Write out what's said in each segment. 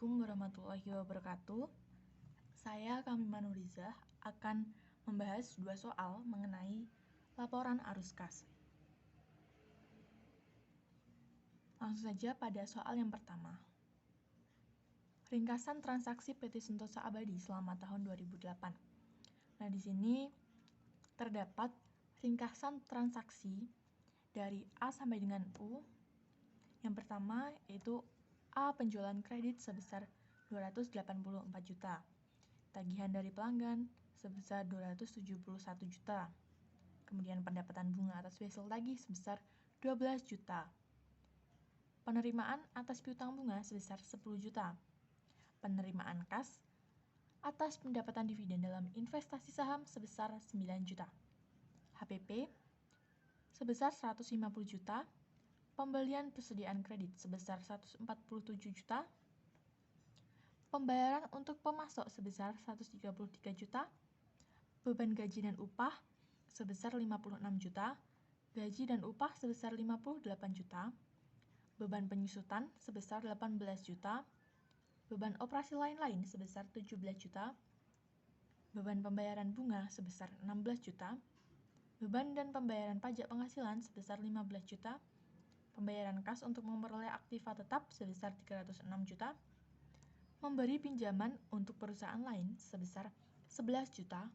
Assalamualaikum warahmatullahi wabarakatuh. Saya Kamimah Nurizah akan membahas dua soal mengenai laporan arus kas. Langsung saja pada soal yang pertama. Ringkasan transaksi PT Sentosa Abadi selama tahun 2008. Nah, di sini terdapat ringkasan transaksi dari A sampai dengan U. Yang pertama yaitu A. Penjualan kredit sebesar 284 juta. Tagihan dari pelanggan sebesar 271 juta. Kemudian pendapatan bunga atas wesel tagih sebesar 12 juta. Penerimaan atas piutang bunga sebesar 10 juta. Penerimaan kas atas pendapatan dividen dalam investasi saham sebesar 9 juta. HPP sebesar 150 juta. Pembelian persediaan kredit sebesar 147 juta. Pembayaran untuk pemasok sebesar 133 juta. Beban gaji dan upah sebesar 56 juta. Gaji dan upah sebesar 58 juta. Beban penyusutan sebesar 18 juta. Beban operasi lain-lain sebesar 17 juta. Beban pembayaran bunga sebesar 16 juta. Beban dan pembayaran pajak penghasilan sebesar 15 juta. Pembayaran kas untuk memperoleh aktiva tetap sebesar 306 juta. Memberi pinjaman untuk perusahaan lain sebesar 11 juta.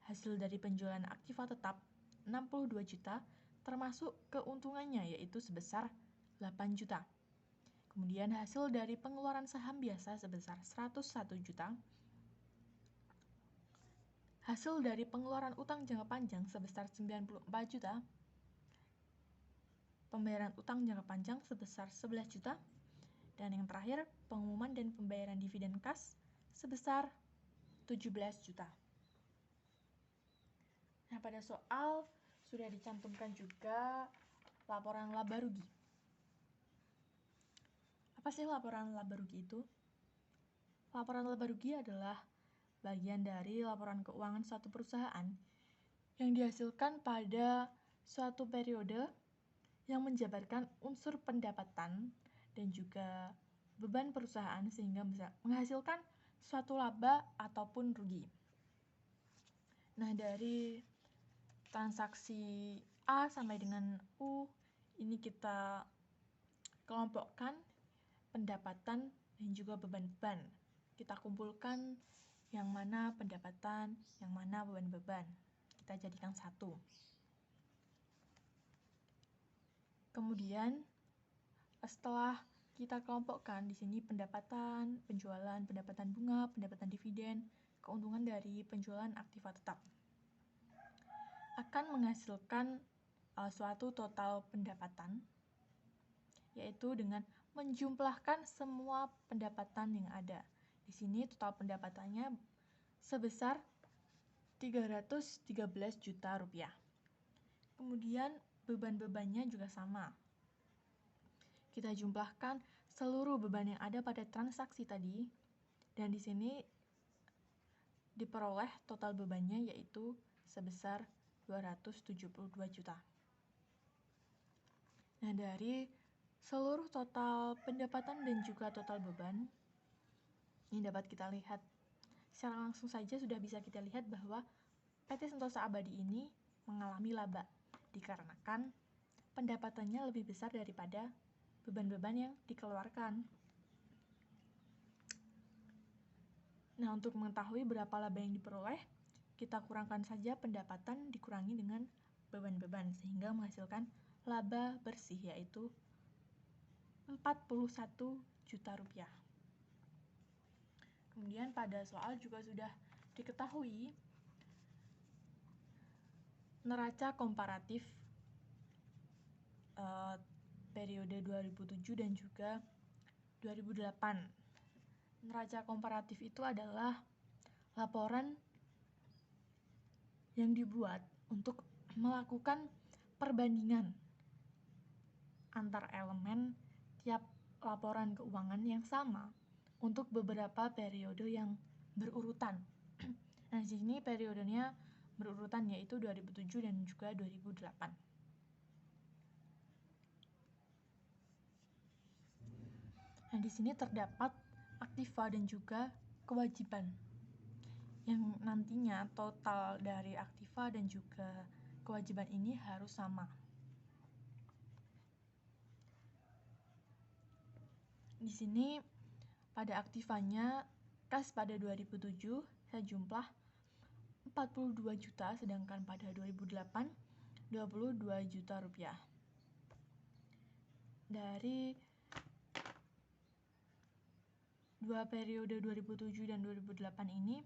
Hasil dari penjualan aktiva tetap 62 juta, termasuk keuntungannya yaitu sebesar 8 juta. Kemudian hasil dari pengeluaran saham biasa sebesar 101 juta. Hasil dari pengeluaran utang jangka panjang sebesar 94 juta. Pembayaran utang jangka panjang sebesar 11 juta. Dan yang terakhir, pengumuman dan pembayaran dividen kas sebesar 17 juta. Nah, pada soal sudah dicantumkan juga laporan laba rugi. Apa sih laporan laba rugi itu? Laporan laba rugi adalah bagian dari laporan keuangan suatu perusahaan yang dihasilkan pada suatu periode yang menjabarkan unsur pendapatan dan juga beban perusahaan sehingga bisa menghasilkan suatu laba ataupun rugi. Nah, dari transaksi A sampai dengan U ini kita kelompokkan pendapatan dan juga beban-beban. Kita kumpulkan yang mana pendapatan, yang mana beban-beban. Kita jadikan satu. Kemudian setelah kita kelompokkan di sini pendapatan, penjualan, pendapatan bunga, pendapatan dividen, keuntungan dari penjualan aktiva tetap akan menghasilkan suatu total pendapatan, yaitu dengan menjumlahkan semua pendapatan yang ada. Di sini total pendapatannya sebesar 313 juta rupiah. Kemudian beban-bebannya juga sama. Kita jumlahkan seluruh beban yang ada pada transaksi tadi, dan di sini diperoleh total bebannya yaitu sebesar 272 juta. Nah, dari seluruh total pendapatan dan juga total beban, ini dapat kita lihat secara langsung saja sudah bisa kita lihat bahwa PT Sentosa Abadi ini mengalami laba dikarenakan pendapatannya lebih besar daripada beban-beban yang dikeluarkan. Nah, untuk mengetahui berapa laba yang diperoleh, kita kurangkan saja pendapatan dikurangi dengan beban-beban sehingga menghasilkan laba bersih yaitu 41 juta rupiah. Kemudian pada soal juga sudah diketahui neraca komparatif periode 2007 dan juga 2008. Neraca komparatif itu adalah laporan yang dibuat untuk melakukan perbandingan antar elemen tiap laporan keuangan yang sama untuk beberapa periode yang berurutan. Nah, di sini periodenya berurutan yaitu 2007 dan juga 2008. Nah, di sini terdapat aktiva dan juga kewajiban, yang nantinya total dari aktiva dan juga kewajiban ini harus sama. Di sini pada aktivanya kas pada 2007 sejumlah 42 juta, sedangkan pada 2008 22 juta rupiah. Dari dua periode 2007 dan 2008 ini,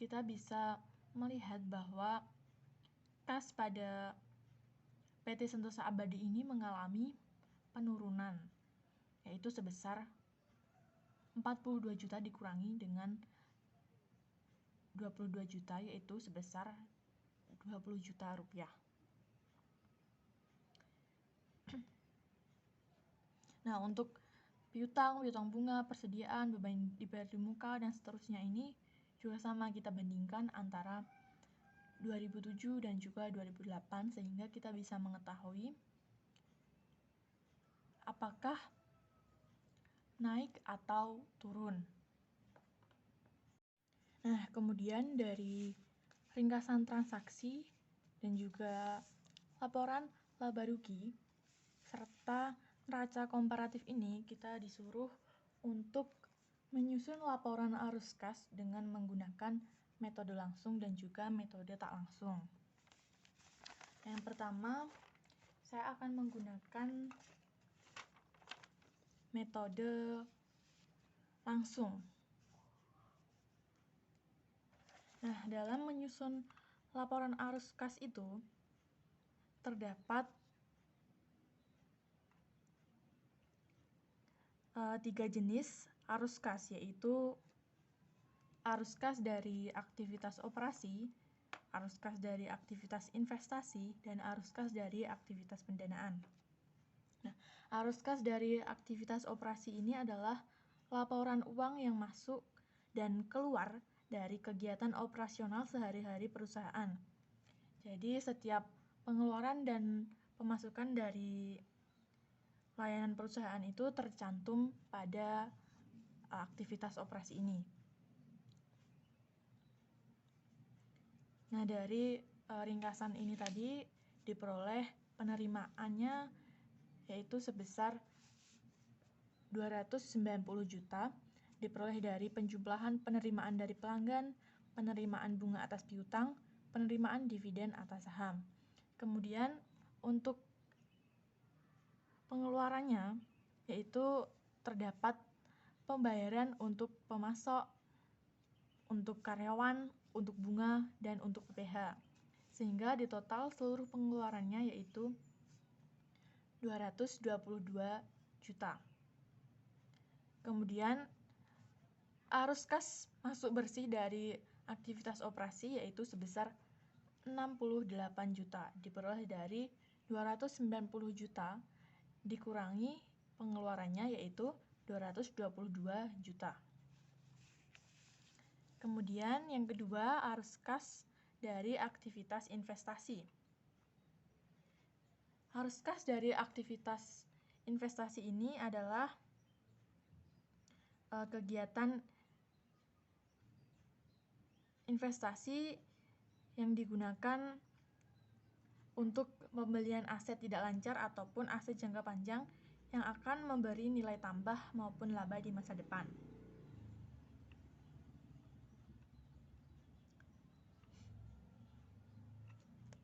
kita bisa melihat bahwa kas pada PT Sentosa Abadi ini mengalami penurunan, yaitu sebesar 42 juta dikurangi dengan 22 juta, yaitu sebesar 20 juta rupiah. Nah, untuk piutang bunga, persediaan, beban dibayar di muka, dan seterusnya ini juga sama kita bandingkan antara 2007 dan juga 2008, sehingga kita bisa mengetahui apakah naik atau turun. Nah, kemudian dari ringkasan transaksi dan juga laporan laba rugi serta neraca komparatif ini, kita disuruh untuk menyusun laporan arus kas dengan menggunakan metode langsung dan juga metode tak langsung. Yang pertama, saya akan menggunakan metode langsung. Nah, dalam menyusun laporan arus kas itu terdapat 3 jenis arus kas, yaitu arus kas dari aktivitas operasi, arus kas dari aktivitas investasi, dan arus kas dari aktivitas pendanaan. Nah, arus kas dari aktivitas operasi ini adalah laporan uang yang masuk dan keluar dari kegiatan operasional sehari-hari perusahaan. Jadi setiap pengeluaran dan pemasukan dari layanan perusahaan itu tercantum pada aktivitas operasi ini. Nah, dari ringkasan ini tadi diperoleh penerimaannya yaitu sebesar 290 juta, diperoleh dari penjumlahan penerimaan dari pelanggan, penerimaan bunga atas piutang, penerimaan dividen atas saham. Kemudian untuk pengeluarannya yaitu terdapat pembayaran untuk pemasok, untuk karyawan, untuk bunga, dan untuk PPh. Sehingga di total seluruh pengeluarannya yaitu 222 juta. Kemudian arus kas masuk bersih dari aktivitas operasi yaitu sebesar 68 juta, diperoleh dari 290 juta dikurangi pengeluarannya yaitu 222 juta. Kemudian yang kedua, arus kas dari aktivitas investasi. Arus kas dari aktivitas investasi ini adalah kegiatan investasi yang digunakan untuk pembelian aset tidak lancar ataupun aset jangka panjang yang akan memberi nilai tambah maupun laba di masa depan.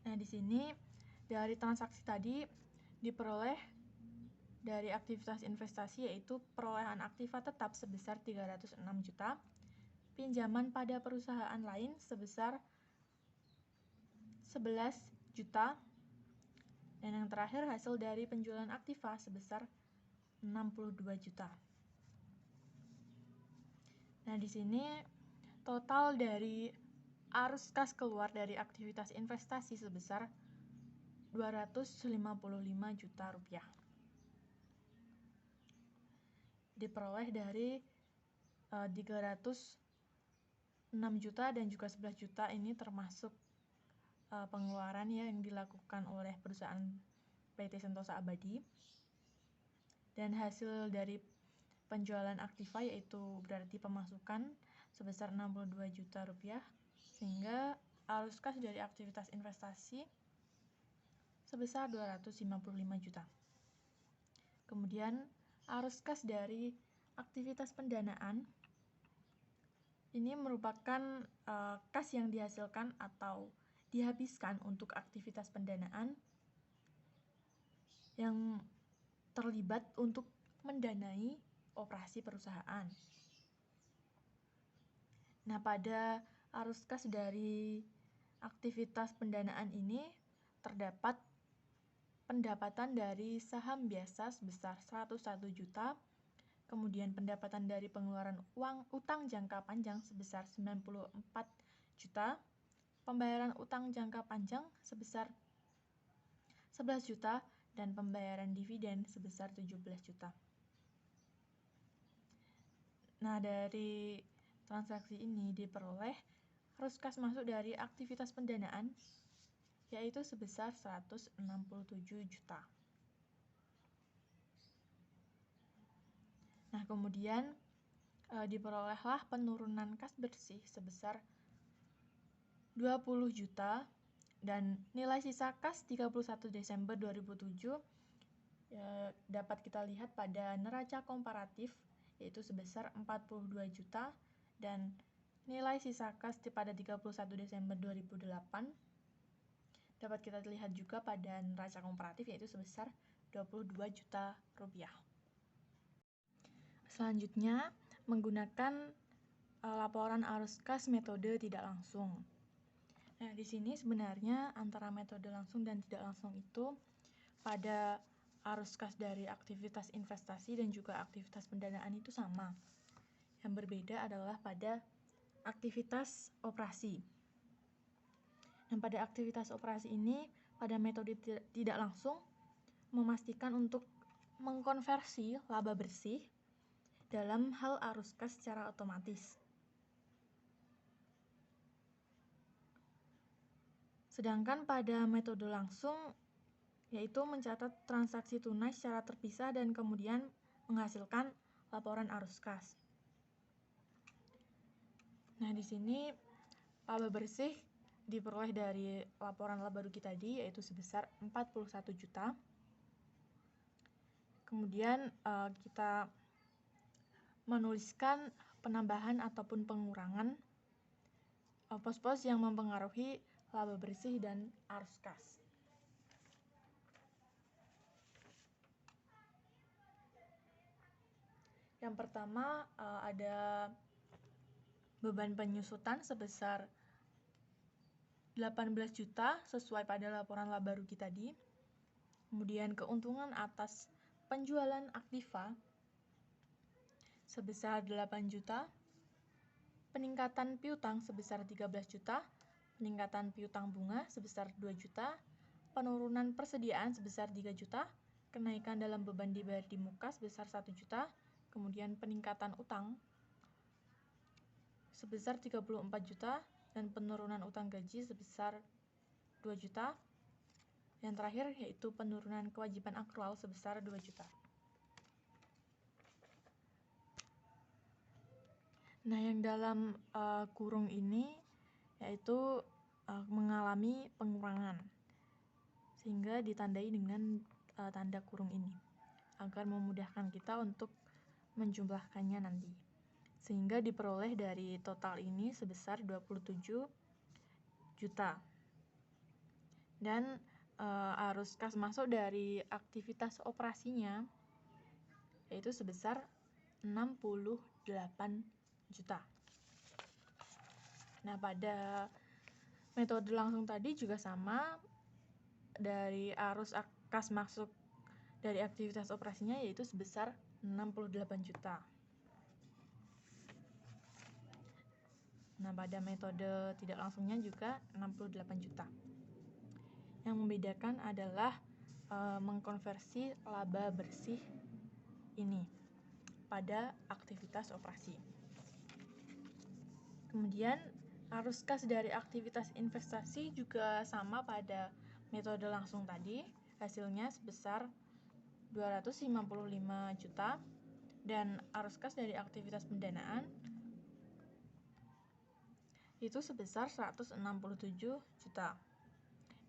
Nah, di sini dari transaksi tadi diperoleh dari aktivitas investasi yaitu perolehan aktiva tetap sebesar 306 juta, pinjaman pada perusahaan lain sebesar 11 juta, dan yang terakhir hasil dari penjualan aktiva sebesar 62 juta. Nah, di sini total dari arus kas keluar dari aktivitas investasi sebesar 255 juta rupiah. Diperoleh dari 306 juta dan juga 11 juta ini termasuk pengeluaran yang dilakukan oleh perusahaan PT Sentosa Abadi. Dan hasil dari penjualan aktiva, yaitu berarti pemasukan sebesar 62 juta rupiah, sehingga arus kas dari aktivitas investasi sebesar 255 juta. Kemudian arus kas dari aktivitas pendanaan ini merupakan kas yang dihasilkan atau dihabiskan untuk aktivitas pendanaan yang terlibat untuk mendanai operasi perusahaan. Nah, pada arus kas dari aktivitas pendanaan ini terdapat pendapatan dari saham biasa sebesar 101 juta, kemudian pendapatan dari pengeluaran utang jangka panjang sebesar 94 juta, pembayaran utang jangka panjang sebesar 11 juta, dan pembayaran dividen sebesar 17 juta. Nah, dari transaksi ini diperoleh arus kas masuk dari aktivitas pendanaan yaitu sebesar 167 juta. Nah, kemudian diperolehlah penurunan kas bersih sebesar 20 juta dan nilai sisa kas 31 Desember 2007 dapat kita lihat pada neraca komparatif yaitu sebesar 42 juta dan nilai sisa kas pada 31 Desember 2008 dapat kita lihat juga pada neraca komparatif yaitu sebesar 22 juta rupiah. Selanjutnya, menggunakan laporan arus kas metode tidak langsung. Nah, di sini sebenarnya antara metode langsung dan tidak langsung itu pada arus kas dari aktivitas investasi dan juga aktivitas pendanaan itu sama. Yang berbeda adalah pada aktivitas operasi. Dan pada aktivitas operasi ini, pada metode tidak langsung memastikan untuk mengkonversi laba bersih dalam hal arus kas secara otomatis. Sedangkan pada metode langsung yaitu mencatat transaksi tunai secara terpisah dan kemudian menghasilkan laporan arus kas. Nah, di sini laba bersih diperoleh dari laporan laba rugi tadi yaitu sebesar 41 juta. Kemudian kita menuliskan penambahan ataupun pengurangan pos-pos yang mempengaruhi laba bersih dan arus kas. Yang pertama ada beban penyusutan sebesar 18 juta sesuai pada laporan laba rugi tadi. Kemudian keuntungan atas penjualan aktiva sebesar 8 juta. Peningkatan piutang sebesar 13 juta. Peningkatan piutang bunga sebesar 2 juta, penurunan persediaan sebesar 3 juta, kenaikan dalam beban dibayar di muka sebesar 1 juta, kemudian peningkatan utang sebesar 34 juta, dan penurunan utang gaji sebesar 2 juta. Yang terakhir yaitu penurunan kewajiban akrual sebesar 2 juta. Nah, yang dalam kurung ini yaitu mengalami pengurangan sehingga ditandai dengan tanda kurung ini agar memudahkan kita untuk menjumlahkannya nanti, sehingga diperoleh dari total ini sebesar 27 juta. Dan arus kas masuk dari aktivitas operasinya yaitu sebesar 68 juta. Nah, pada metode langsung tadi juga sama, dari arus kas masuk dari aktivitas operasinya yaitu sebesar 68 juta. Nah, pada metode tidak langsungnya juga 68 juta. Yang membedakan adalah mengkonversi laba bersih ini pada aktivitas operasi. Kemudian arus kas dari aktivitas investasi juga sama pada metode langsung tadi, hasilnya sebesar 255 juta. Dan arus kas dari aktivitas pendanaan itu sebesar 167 juta.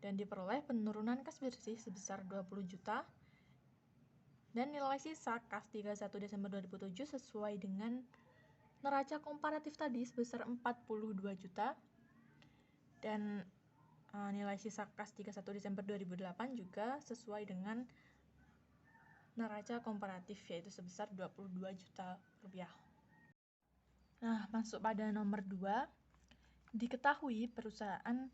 Dan diperoleh penurunan kas bersih sebesar 20 juta. Dan nilai sisa kas 31 Desember 2007 sesuai dengan neraca komparatif tadi sebesar 42 juta. Dan nilai sisa kas 31 Desember 2008 juga sesuai dengan neraca komparatif, yaitu sebesar 22 juta rupiah. Nah, masuk pada nomor 2. Diketahui perusahaan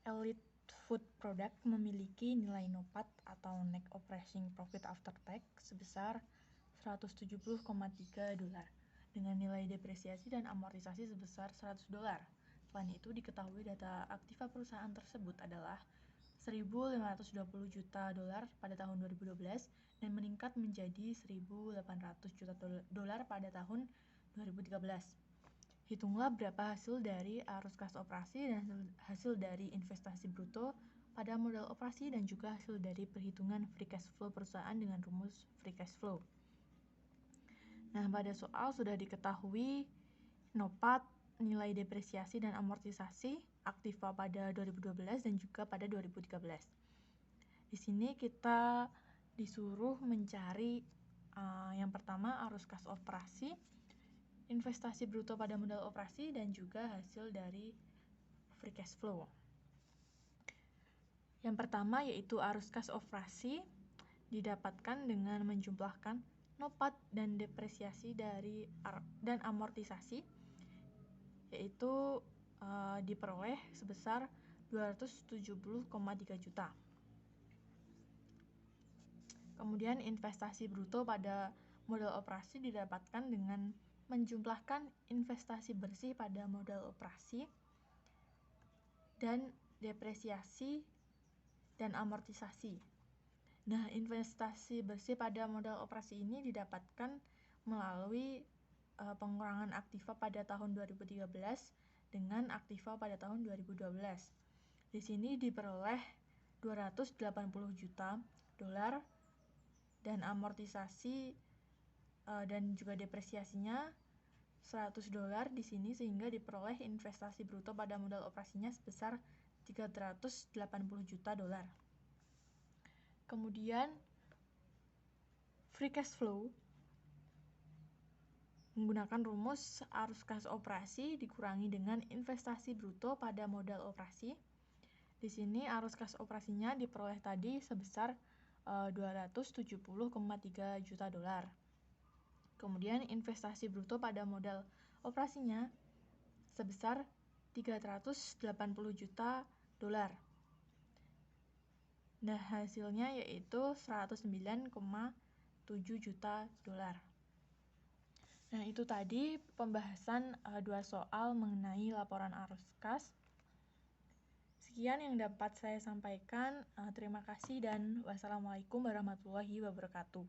Elite Food Product memiliki nilai NOPAT atau Net Operating Profit After Tax sebesar 170,3 dolar dengan nilai depresiasi dan amortisasi sebesar 100 dolar. Selain itu, diketahui data aktiva perusahaan tersebut adalah 1.520 juta dolar pada tahun 2012 dan meningkat menjadi 1.800 juta dolar pada tahun 2013. Hitunglah berapa hasil dari arus kas operasi dan hasil dari investasi bruto pada modal operasi dan juga hasil dari perhitungan free cash flow perusahaan dengan rumus free cash flow. Nah, pada soal sudah diketahui NOPAT, nilai depresiasi dan amortisasi aktiva pada 2012 dan juga pada 2013. Di sini kita disuruh mencari yang pertama arus kas operasi, investasi bruto pada modal operasi, dan juga hasil dari free cash flow. Yang pertama yaitu arus kas operasi didapatkan dengan menjumlahkan NOPAT dan depresiasi dan amortisasi, yaitu diperoleh sebesar 270,3 juta. Kemudian investasi bruto pada modal operasi didapatkan dengan menjumlahkan investasi bersih pada modal operasi dan depresiasi dan amortisasi. Nah, investasi bersih pada modal operasi ini didapatkan melalui pengurangan aktiva pada tahun 2013 dengan aktiva pada tahun 2012. Di sini diperoleh 280 juta dolar dan amortisasi dan juga depresiasinya 100 dolar di sini, sehingga diperoleh investasi bruto pada modal operasinya sebesar 380 juta dolar. Kemudian free cash flow menggunakan rumus arus kas operasi dikurangi dengan investasi bruto pada modal operasi. Di sini arus kas operasinya diperoleh tadi sebesar 270,3 juta dolar. Kemudian investasi bruto pada modal operasinya sebesar 380 juta dolar. Nah, hasilnya yaitu 109,7 juta dolar. Nah, itu tadi pembahasan 2 soal mengenai laporan arus kas. Sekian yang dapat saya sampaikan. Terima kasih dan wassalamualaikum warahmatullahi wabarakatuh.